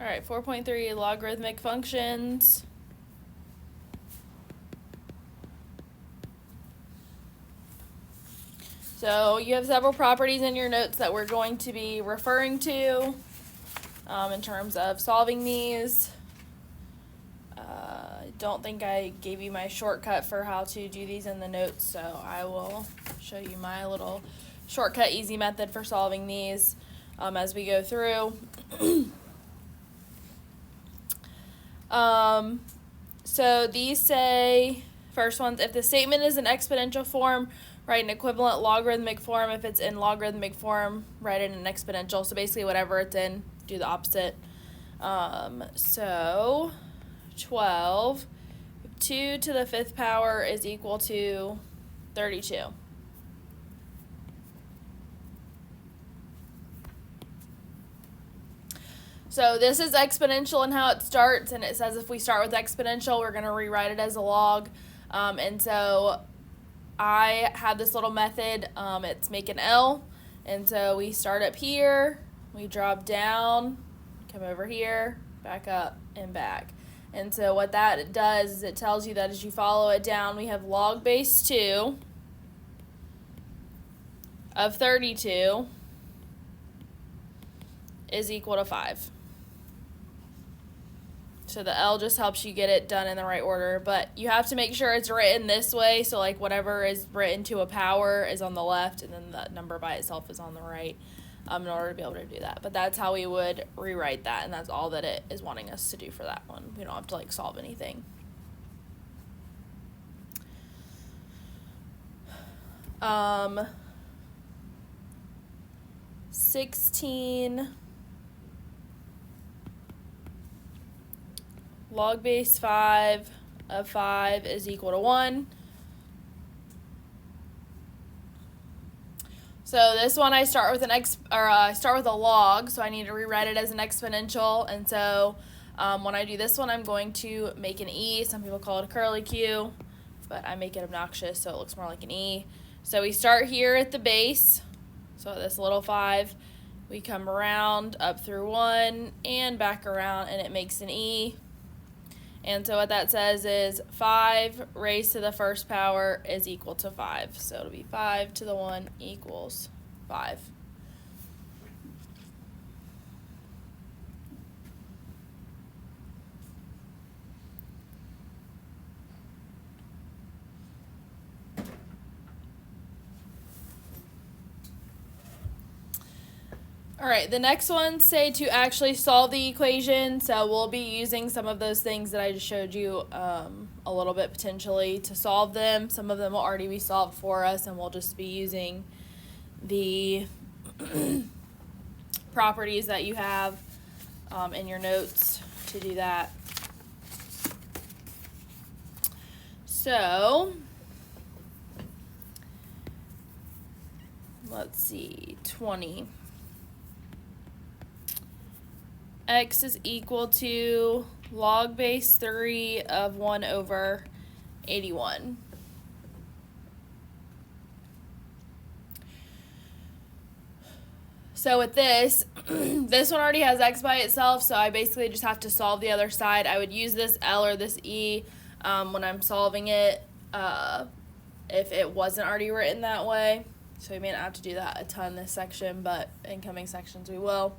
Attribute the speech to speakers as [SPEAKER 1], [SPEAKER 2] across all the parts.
[SPEAKER 1] All right, 4.3 logarithmic functions. So you have several properties in your notes that we're going to be referring to in terms of solving these. I don't think I gave you my shortcut for how to do these in the notes, so I will show you my little shortcut easy method for solving these as we go through. So these say, first one's, if the statement is in exponential form, write an equivalent logarithmic form. If it's in logarithmic form, write it in exponential. So basically whatever it's in, do the opposite. So 12, 2 to the 5th power is equal to 32. So this is exponential and how it starts, and it says if we start with exponential, we're going to rewrite it as a log. And so I have this little method, it's make an L, and so we start up here, we drop down, come over here, back up, and back. And so what that does is it tells you that as you follow it down, we have log base 2 of 32 is equal to 5. So the L just helps you get it done in the right order, but you have to make sure it's written this way, so like whatever is written to a power is on the left, and then the number by itself is on the right, in order to be able to do that. But that's how we would rewrite that, and that's all that it is wanting us to do for that one. We don't have to like solve anything. 16 log base 5 of 5 is equal to 1. So this one I start with I start with a log, so I need to rewrite it as an exponential. And so when I do this one, I'm going to make an E. Some people call it a curly Q, but I make it obnoxious so it looks more like an E. So we start here at the base, so this little 5. We come around up through 1 and back around, and it makes an E. And so what that says is 5 raised to the 1st power is equal to 5. So it'll be 5 to the 1 equals 5. All right, the next ones say to actually solve the equation, so we'll be using some of those things that I just showed you a little bit potentially to solve them. Some of them will already be solved for us, and we'll just be using the properties that you have in your notes to do that. So, let's see, 20. X is equal to log base 3 of 1 over 81. So with this, this one already has X by itself, so I basically just have to solve the other side. I would use this L or this E when I'm solving it if it wasn't already written that way. So we may not have to do that a ton this section, but in coming sections we will.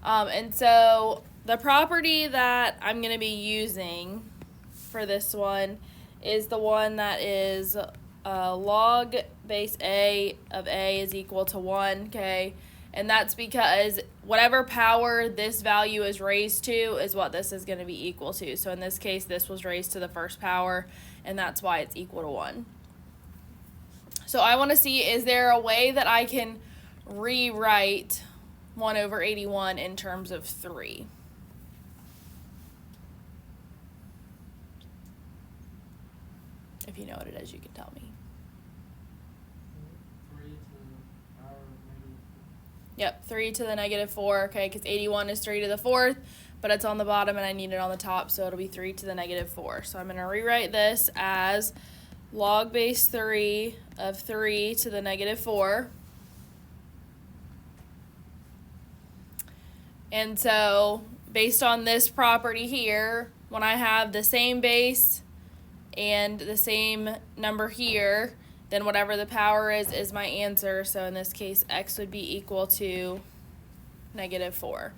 [SPEAKER 1] And so the property that I'm going to be using for this one is the one that is log base A of A is equal to 1, okay? And that's because whatever power this value is raised to is what this is going to be equal to. So in this case, this was raised to the 1st power, and that's why it's equal to 1. So I want to see, is there a way that I can rewrite 1 over 81 in terms of 3. If you know what it is, you can tell me.
[SPEAKER 2] 3 to the power of -4.
[SPEAKER 1] Yep, 3 to the -4, okay, because 81 is 3 to the 4th, but it's on the bottom and I need it on the top, so it'll be 3 to the -4. So I'm going to rewrite this as log base 3 of 3 to the -4. And so based on this property here, when I have the same base and the same number here, then whatever the power is my answer. So in this case, x would be equal to -4.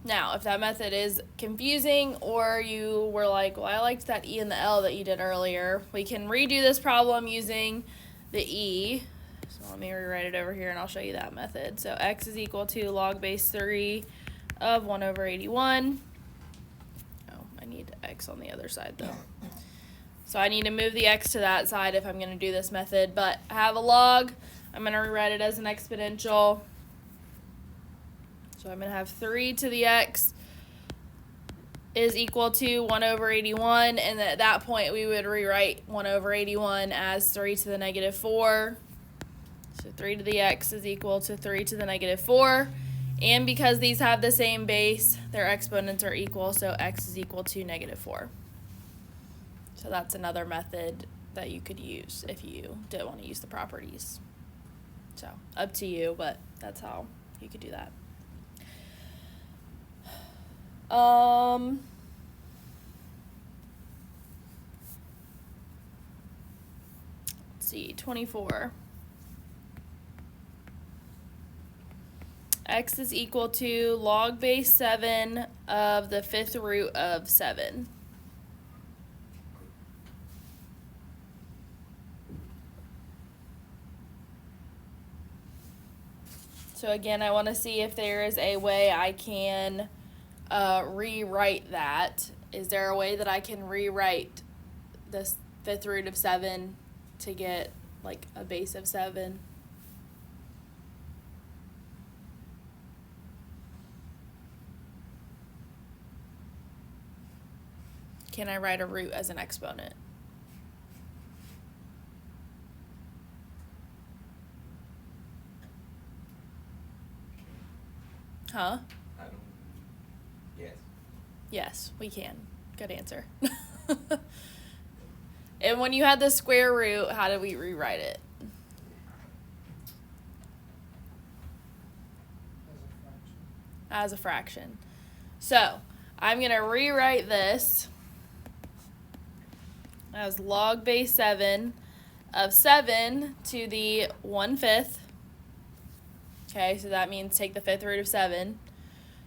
[SPEAKER 1] Now, if that method is confusing or you were like, well, I liked that E and the L that you did earlier, we can redo this problem using the E. So let me rewrite it over here and I'll show you that method. So x is equal to log base 3 of 1 over 81. Oh, I need x on the other side though. So I need to move the x to that side if I'm going to do this method. But I have a log. I'm going to rewrite it as an exponential. So I'm going to have 3 to the x is equal to 1 over 81. And at that point, we would rewrite 1 over 81 as 3 to the -4. So 3 to the x is equal to 3 to the -4. And because these have the same base, their exponents are equal. So x is equal to -4. So that's another method that you could use if you didn't want to use the properties. So up to you, but that's how you could do that. Let's see, 24. X is equal to log base 7 of the 5th root of 7. So again, I want to see if there is a way I can rewrite that. Is there a way that I can rewrite this 5th root of 7 to get like a base of 7? Can I write a root as an exponent? Huh?
[SPEAKER 3] I don't. Yes.
[SPEAKER 1] Yes, we can. Good answer. And when you had the square root, how did we rewrite it? As a fraction. So, I'm going to rewrite this as log base 7 of 7 to the 1/5. Okay, so that means take the 5th root of 7.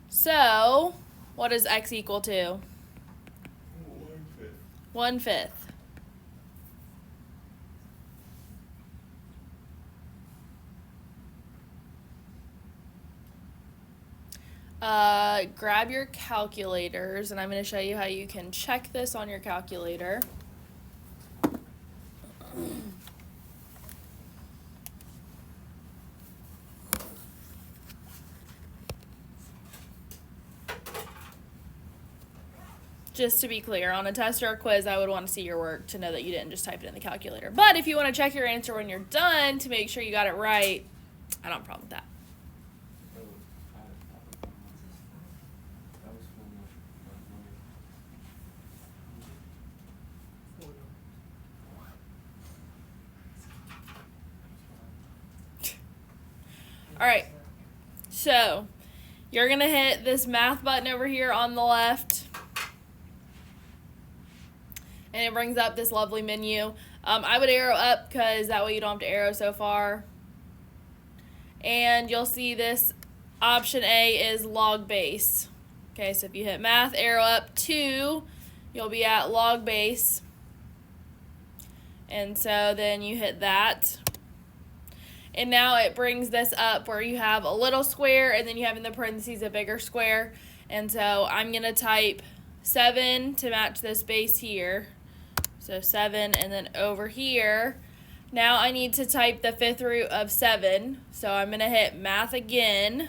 [SPEAKER 1] So, what is x equal to? 1/5. 1/5. Grab your calculators, and I'm going to show you how you can check this on your calculator. Just to be clear, on a test or a quiz, I would want to see your work to know that you didn't just type it in the calculator. But if you want to check your answer when you're done to make sure you got it right, I don't have a problem with that. All right, so you're going to hit this math button over here on the left. And it brings up this lovely menu. I would arrow up because that way you don't have to arrow so far. And you'll see this option A is log base. Okay, so if you hit math, arrow up 2, you'll be at log base. And so then you hit that. And now it brings this up where you have a little square and then you have in the parentheses a bigger square. And so I'm going to type 7 to match this base here. So 7, and then over here, now I need to type the 5th root of 7. So I'm going to hit math again.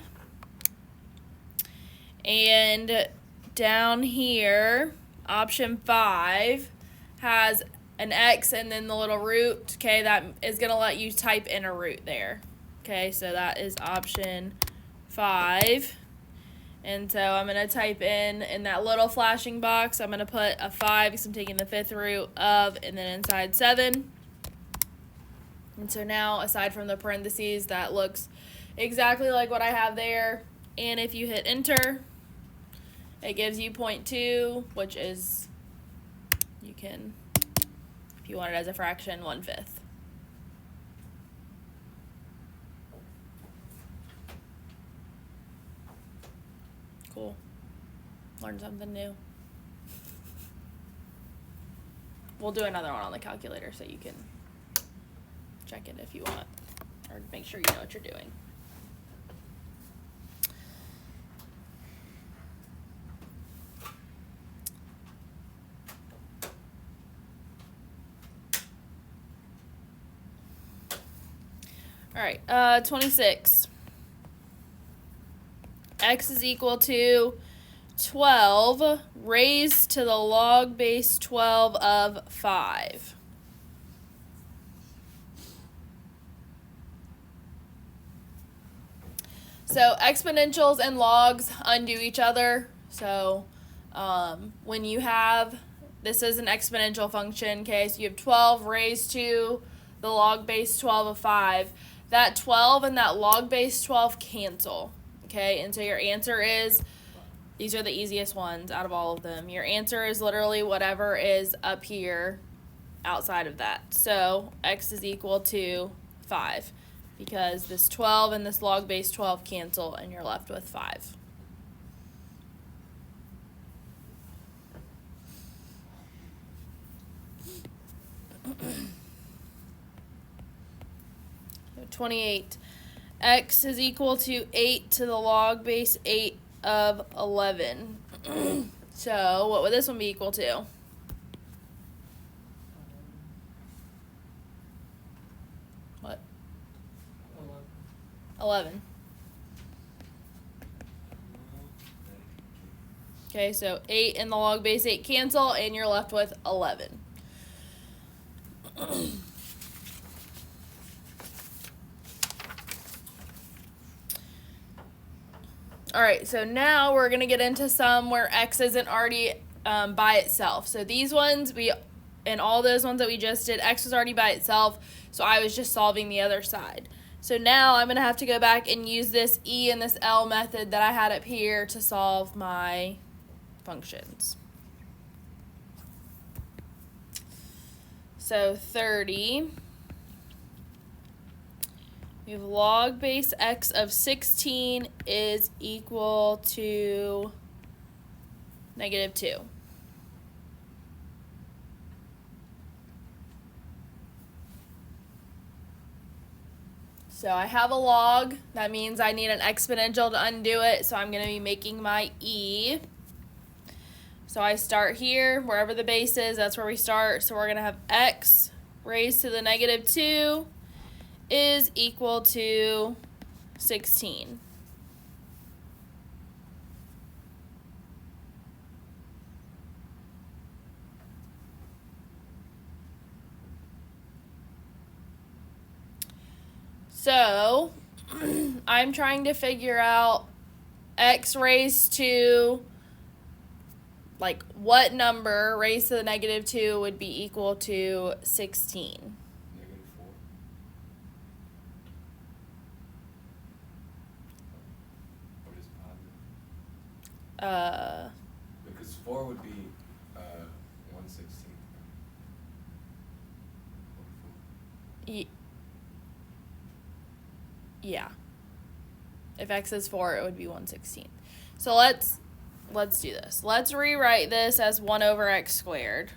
[SPEAKER 1] And down here, option 5 has an x and then the little root. Okay, that is going to let you type in a root there. Okay, so that is option 5. And so I'm going to type in that little flashing box, I'm going to put a 5 because I'm taking the 5th root of, and then inside 7. And so now, aside from the parentheses, that looks exactly like what I have there. And if you hit enter, it gives you 0.2, which is, you can, if you want it as a fraction, 1/5. Cool. Learn something new. We'll do another one on the calculator so you can check it if you want, or make sure you know what you're doing. All right, 26. X is equal to 12 raised to the log base 12 of 5. So exponentials and logs undo each other. So when you have, this is an exponential function, okay, so you have 12 raised to the log base 12 of 5. That 12 and that log base 12 cancel, okay, and so your answer is, these are the easiest ones out of all of them. Your answer is literally whatever is up here outside of that. So x is equal to 5 because this 12 and this log base 12 cancel and you're left with 5. So 28. X is equal to 8 to the log base 8 of 11. So what would this one be equal to? What? 11. Okay, so 8 and the log base 8 cancel, and you're left with 11. All right, so now we're going to get into some where x isn't already by itself. So these ones, and all those ones that we just did, x was already by itself, so I was just solving the other side. So now I'm going to have to go back and use this E and this L method that I had up here to solve my functions. So 30. We have log base x of 16 is equal to -2. So I have a log. That means I need an exponential to undo it. So I'm going to be making my E. So I start here, wherever the base is, that's where we start. So we're going to have x raised to the -2 is equal to 16. So I'm trying to figure out x raised to, like, what number raised to the -2 would be equal to 16.
[SPEAKER 3] -4. What is positive? Because 4 would be 1/16.
[SPEAKER 1] Yeah. If x is 4, it would be 1/16. So let's do this. Let's rewrite this as 1 over x squared.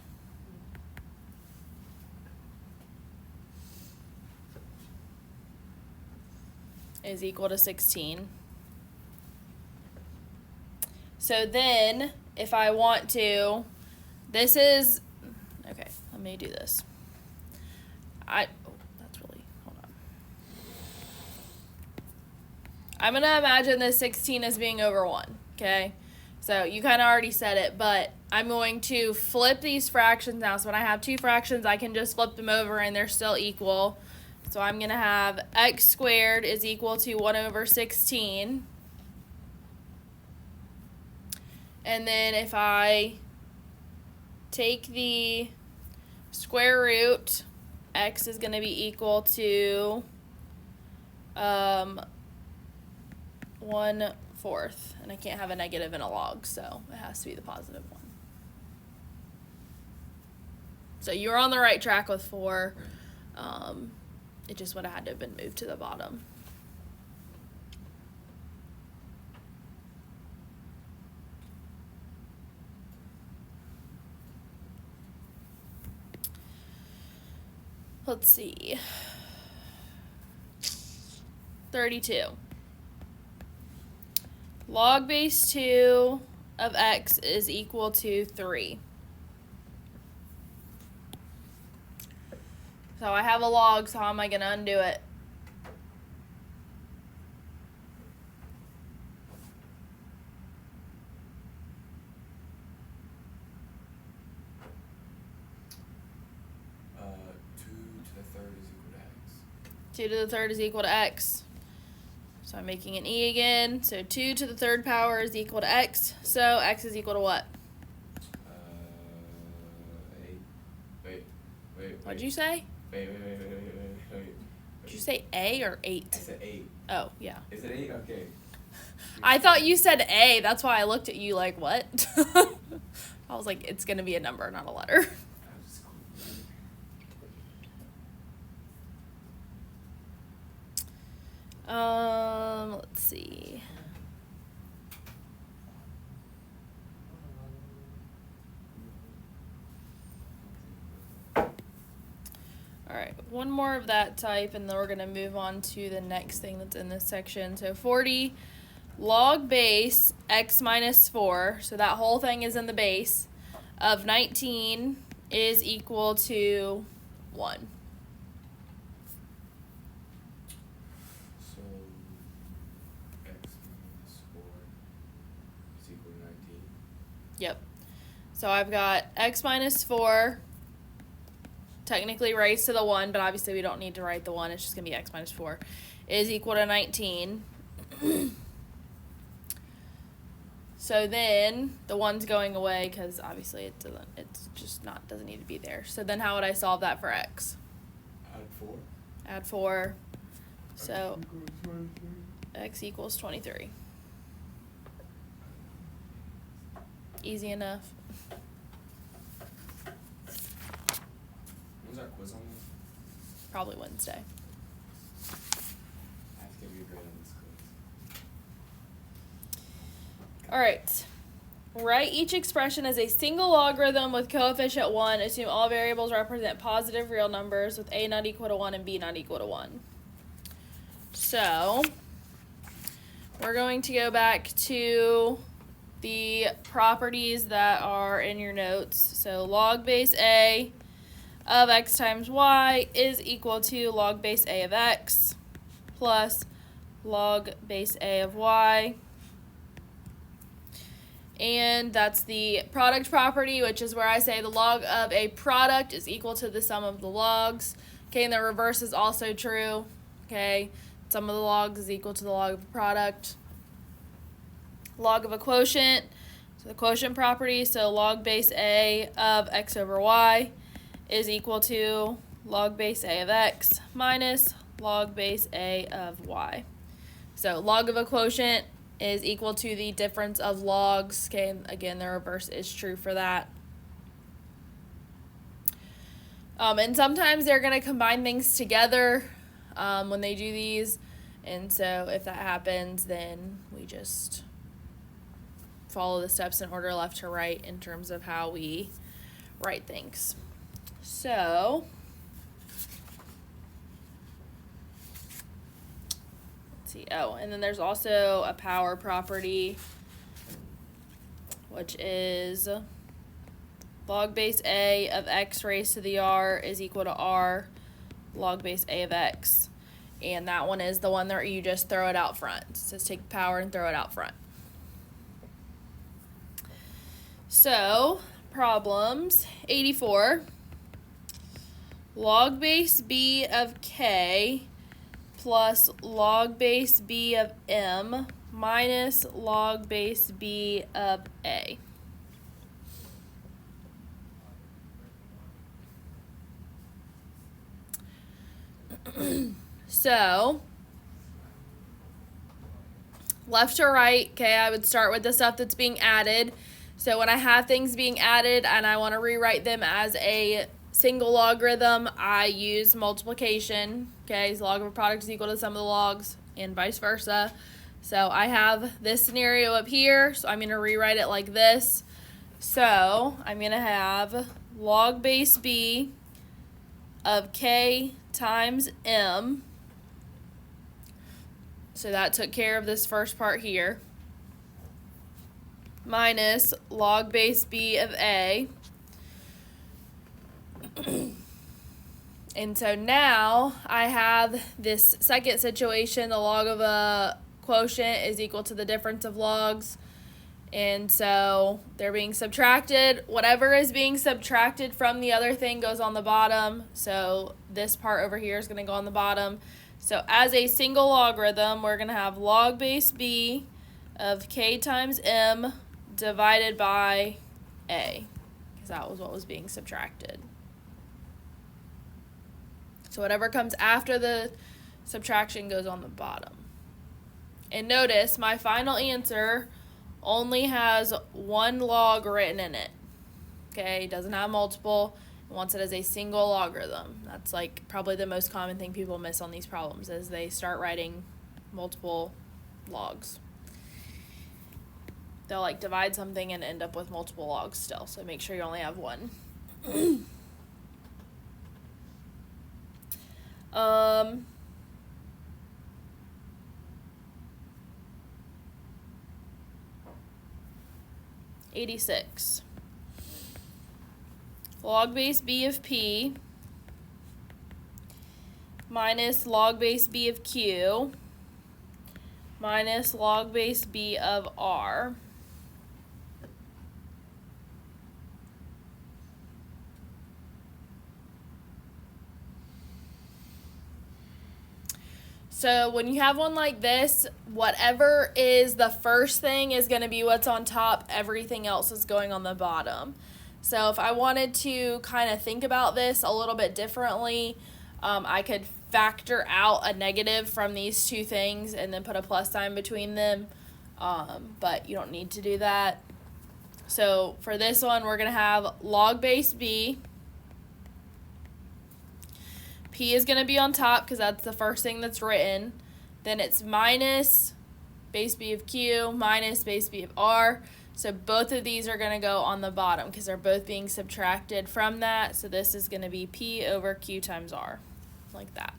[SPEAKER 1] Is equal to 16. So then, if I want to, this is, okay, let me do this. That's really, hold on. I'm going to imagine this 16 as being over 1, okay? So you kind of already said it, but I'm going to flip these fractions now. So when I have two fractions, I can just flip them over and they're still equal. So I'm going to have x squared is equal to 1 over 16. And then if I take the square root, x is going to be equal to 1/4. And I can't have a negative in a log, so it has to be the positive one. So you were on the right track with 4. It just would have had to have been moved to the bottom. Let's see. 32. Log base 2 of x is equal to 3. So I have a log, so how am I going to undo it?
[SPEAKER 3] Two to the third is equal to x.
[SPEAKER 1] 2 to the third is equal to x. So I'm making an e again. So 2 to the third power is equal to x. So x is equal to what?
[SPEAKER 3] 8. Wait.
[SPEAKER 1] What'd you say?
[SPEAKER 3] Wait.
[SPEAKER 1] Did you say a or 8?
[SPEAKER 3] I said 8.
[SPEAKER 1] Oh, yeah.
[SPEAKER 3] Is it 8? Okay.
[SPEAKER 1] I thought you said a. That's why I looked at you like, what? I was like, it's going to be a number, not a letter. Let's see. Alright, one more of that type, and then we're going to move on to the next thing that's in this section. So 40, log base x minus 4, so that whole thing is in the base, of 19 is equal to 1.
[SPEAKER 3] So x minus 4 is equal to 19.
[SPEAKER 1] Yep. So I've got x minus 4, technically raised to the 1, but obviously we don't need to write the 1. It's just going to be x minus 4, is equal to 19. So then the 1's going away because obviously doesn't need to be there. So then how would I solve that for x?
[SPEAKER 3] Add 4.
[SPEAKER 1] Add 4. So x equals 23. Easy enough.
[SPEAKER 3] When's our quiz on this?
[SPEAKER 1] Probably Wednesday.
[SPEAKER 3] I have to give you a grade on this quiz.
[SPEAKER 1] All right. Write each expression as a single logarithm with coefficient 1. Assume all variables represent positive real numbers with a not equal to 1 and b not equal to 1. So we're going to go back to the properties that are in your notes. So log base a of x times y is equal to log base a of x plus log base a of y. And that's the product property, which is where I say the log of a product is equal to the sum of the logs. Okay, and the reverse is also true. Okay, sum of the logs is equal to the log of a product. Log of a quotient, so the quotient property, so log base a of x over y is equal to log base a of x minus log base a of y. So log of a quotient is equal to the difference of logs. Okay, again, the reverse is true for that. And sometimes they're going to combine things together when they do these. And so if that happens, then we just follow the steps in order left to right in terms of how we write things. So let's see. Oh, and then there's also a power property, which is log base a of x raised to the r is equal to r log base a of x. And that one is the one that you just throw it out front. It says take power and throw it out front. So, problems. 84. Log base b of k plus log base b of m minus log base b of a. So, left to right, okay, I would start with the stuff that's being added. So when I have things being added and I want to rewrite them as a single logarithm, I use multiplication, okay, so log of a product is equal to the sum of the logs, and vice versa. So I have this scenario up here, so I'm going to rewrite it like this. So I'm going to have log base b of k times m. So that took care of this first part here. Minus log base b of a. And so now I have this second situation. The log of a quotient is equal to the difference of logs. And so they're being subtracted. Whatever is being subtracted from the other thing goes on the bottom. So this part over here is going to go on the bottom. So as a single logarithm, we're going to have log base b of k times m divided by a, because that was what was being subtracted. So whatever comes after the subtraction goes on the bottom. And notice my final answer only has one log written in it. Okay, it doesn't have multiple. It wants it as a single logarithm. That's like probably the most common thing people miss on these problems is they start writing multiple logs. They'll like divide something and end up with multiple logs still. So make sure you only have one. 86. Log base b of p minus log base b of q minus log base b of r. So when you have one like this, whatever is the first thing is going to be what's on top. Everything else is going on the bottom. So if I wanted to kind of think about this a little bit differently, I could factor out a negative from these two things and then put a plus sign between them. But you don't need to do that. So for this one, we're going to have log base b. P is going to be on top because that's the first thing that's written. Then it's minus base b of q minus base b of r. So both of these are going to go on the bottom because they're both being subtracted from that. So this is going to be p over q times r, like that.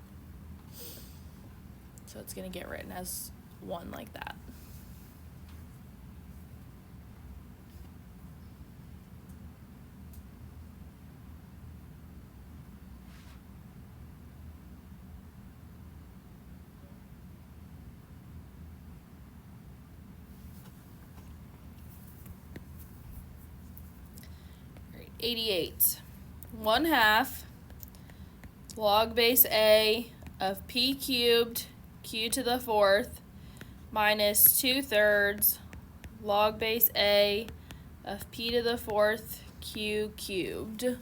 [SPEAKER 1] So it's going to get written as 1 like that. All right, 88. 1/2 log base a of p cubed q to the 4th minus 2/3 log base a of p to the 4th q cubed.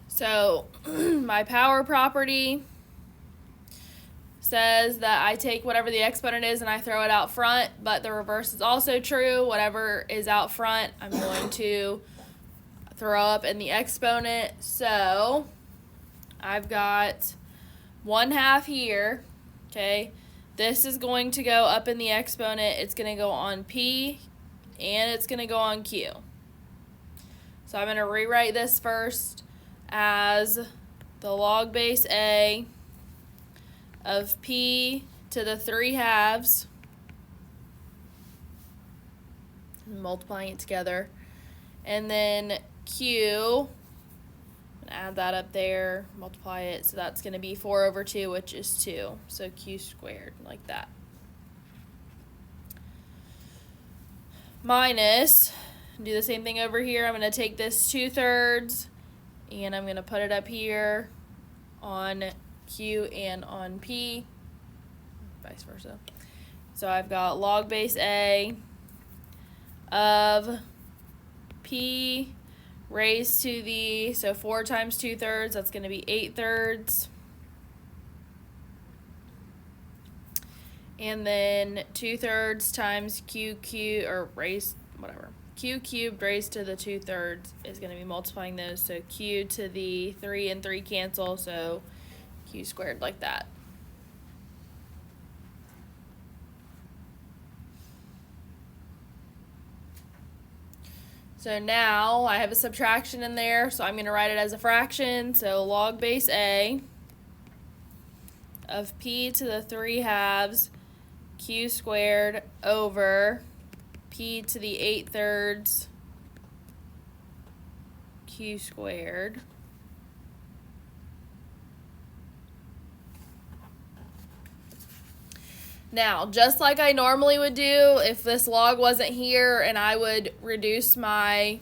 [SPEAKER 1] So my power property says that I take whatever the exponent is and I throw it out front, but the reverse is also true. Whatever is out front, I'm going to throw up in the exponent. So I've got 1/2 here, okay? This is going to go up in the exponent. It's going to go on p and it's going to go on q. So I'm going to rewrite this first as the log base a of p to the 3/2, multiplying it together, and then q, add that up there, multiply it, so that's going to be 4/2, which is 2, so q squared, like that. Minus, do the same thing over here. I'm going to take this 2/3 and I'm going to put it up here on q and on p, vice versa. So I've got log base a of p raised to the, so 4 times 2/3, that's going to be 8/3. And then 2/3 times q cubed, or raised, whatever. Q cubed raised to the 2/3 is going to be multiplying those. So q to the 3 and 3 cancel, so q squared like that. So now I have a subtraction in there, so I'm going to write it as a fraction. So log base A of p to the 3/2 q squared over p to the 8/3 q squared. Now, just like I normally would do if this log wasn't here and I would reduce my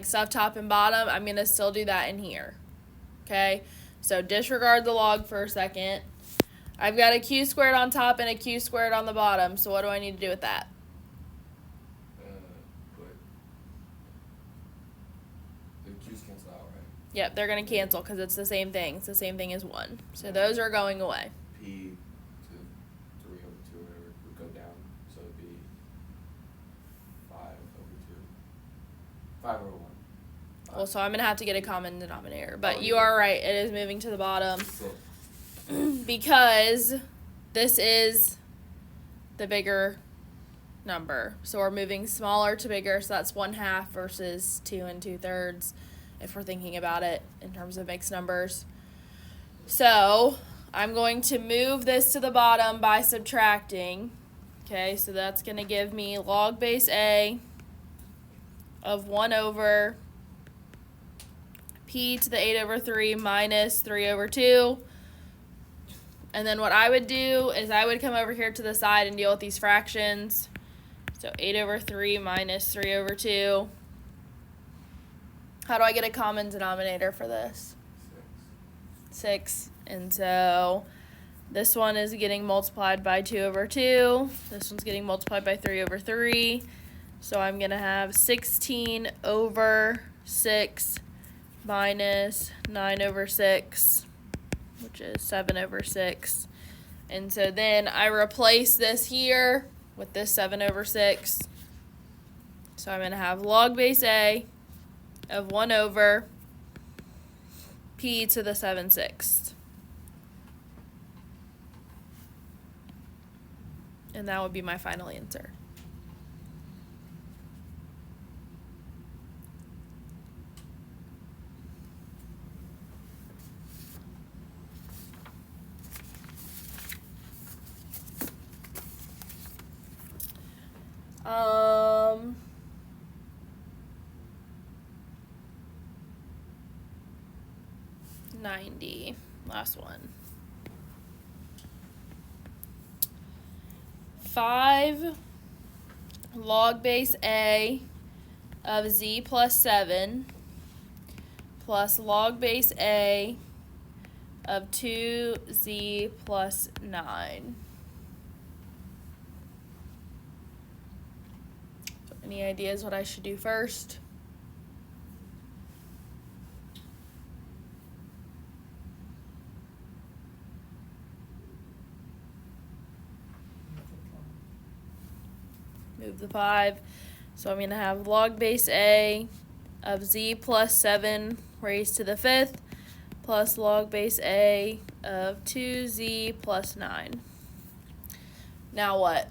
[SPEAKER 1] stuff top and bottom, I'm going to still do that in here. Okay? So disregard the log for a second. I've got a q squared on top and a q squared on the bottom, so what do I need to do with that?
[SPEAKER 3] The q's cancel out, right?
[SPEAKER 1] Yep, they're going to cancel because it's the same thing. It's the same thing as 1. So those are going away.
[SPEAKER 3] P to 3 over 2 or whatever would go down, so it'd be 5 over 2. 5 over 1.
[SPEAKER 1] Well, so I'm going to have to get a common denominator. But
[SPEAKER 3] Oh,
[SPEAKER 1] you
[SPEAKER 3] yeah.
[SPEAKER 1] are right. It is moving to the bottom
[SPEAKER 3] So,
[SPEAKER 1] because this is the bigger number. So we're moving smaller to bigger, so that's 1/2 versus 2 2/3 if we're thinking about it in terms of mixed numbers. So I'm going to move this to the bottom by subtracting. Okay, so that's going to give me log base A of 1 over p to the 8/3 minus 3/2. And then what I would do is I would come over here to the side and deal with these fractions. So 8/3 minus 3/2. How do I get a common denominator for this? 6. And so this one is getting multiplied by 2/2. This one's getting multiplied by 3/3. So I'm going to have 16/6 minus 9/6, which is 7/6. And so then I replace this here with this 7/6. So I'm going to have log base A of 1 over p to the 7/6. And that would be my final answer. Um, 90, last one. 5 log base A of z plus 7 plus log base A of 2z plus 9. Any ideas what I should do first? Move the 5. So I'm going to have log base A of z plus 7 raised to the 5th plus log base A of 2z plus 9. Now what?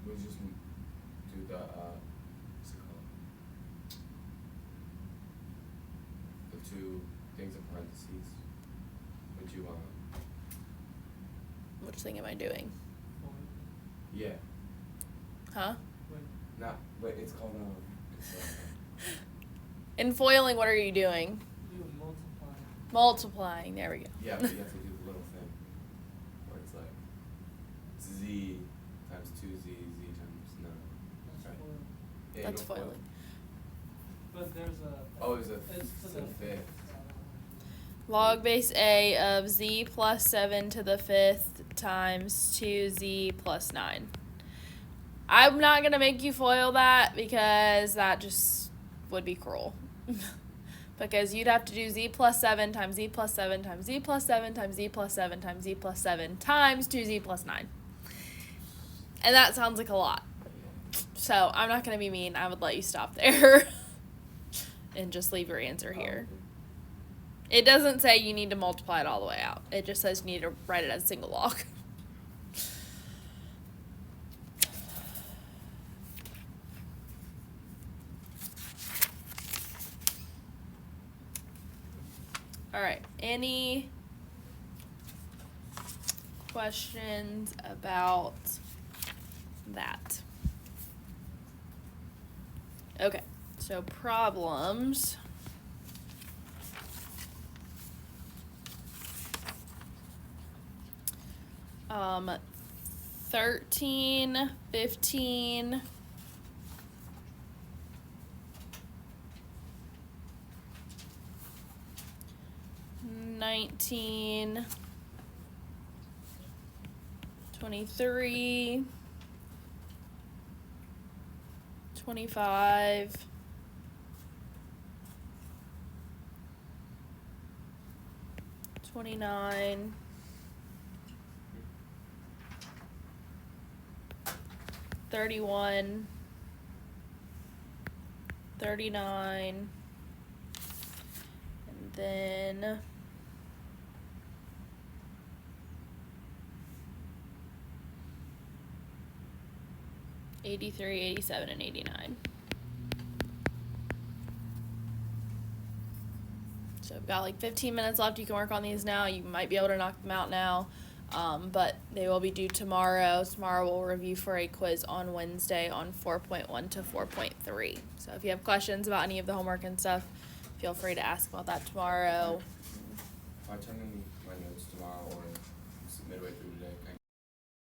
[SPEAKER 3] we just do the, what's it called? The 2 things in parentheses. Would you,
[SPEAKER 1] Which thing am I doing?
[SPEAKER 3] yeah.
[SPEAKER 1] Huh?
[SPEAKER 3] Wait, it's called, it's,
[SPEAKER 1] In foiling, what are you doing?
[SPEAKER 2] You multiply.
[SPEAKER 1] Multiplying. There we go.
[SPEAKER 3] yeah, but you have to do the little thing. Where it's like, z times 2z, z times, no.
[SPEAKER 2] That's
[SPEAKER 3] Right.
[SPEAKER 2] foil.
[SPEAKER 3] Yeah, you
[SPEAKER 1] That's
[SPEAKER 3] don't foil.
[SPEAKER 1] foiling.
[SPEAKER 2] But there's a.
[SPEAKER 3] Oh, there's a
[SPEAKER 2] It's to the
[SPEAKER 3] 5th.
[SPEAKER 1] Log base A of z plus 7 to the 5th times 2z plus 9. I'm not going to make you FOIL that because that just would be cruel. Because you'd have to do z plus 7 times z plus 7 times z plus 7 times z plus 7 times z plus 7 times 2z plus 9. And that sounds like a lot. So I'm not going to be mean. I would let you stop there and just leave your answer here. It doesn't say you need to multiply it all the way out. It just says you need to write it as single log. All right. Any questions about that? Okay. So problems. 13, 15, 19, 23, 25, 29, 31, 39, and then 83, 87, and 89. So I've got like 15 minutes left. You can work on these now. You might be able to knock them out now. But they will be due tomorrow. Tomorrow we'll review for a quiz on Wednesday on 4.1 to 4.3. So if you have questions about any of the homework and stuff, feel free to ask about that tomorrow.
[SPEAKER 3] If I turn in my notes tomorrow,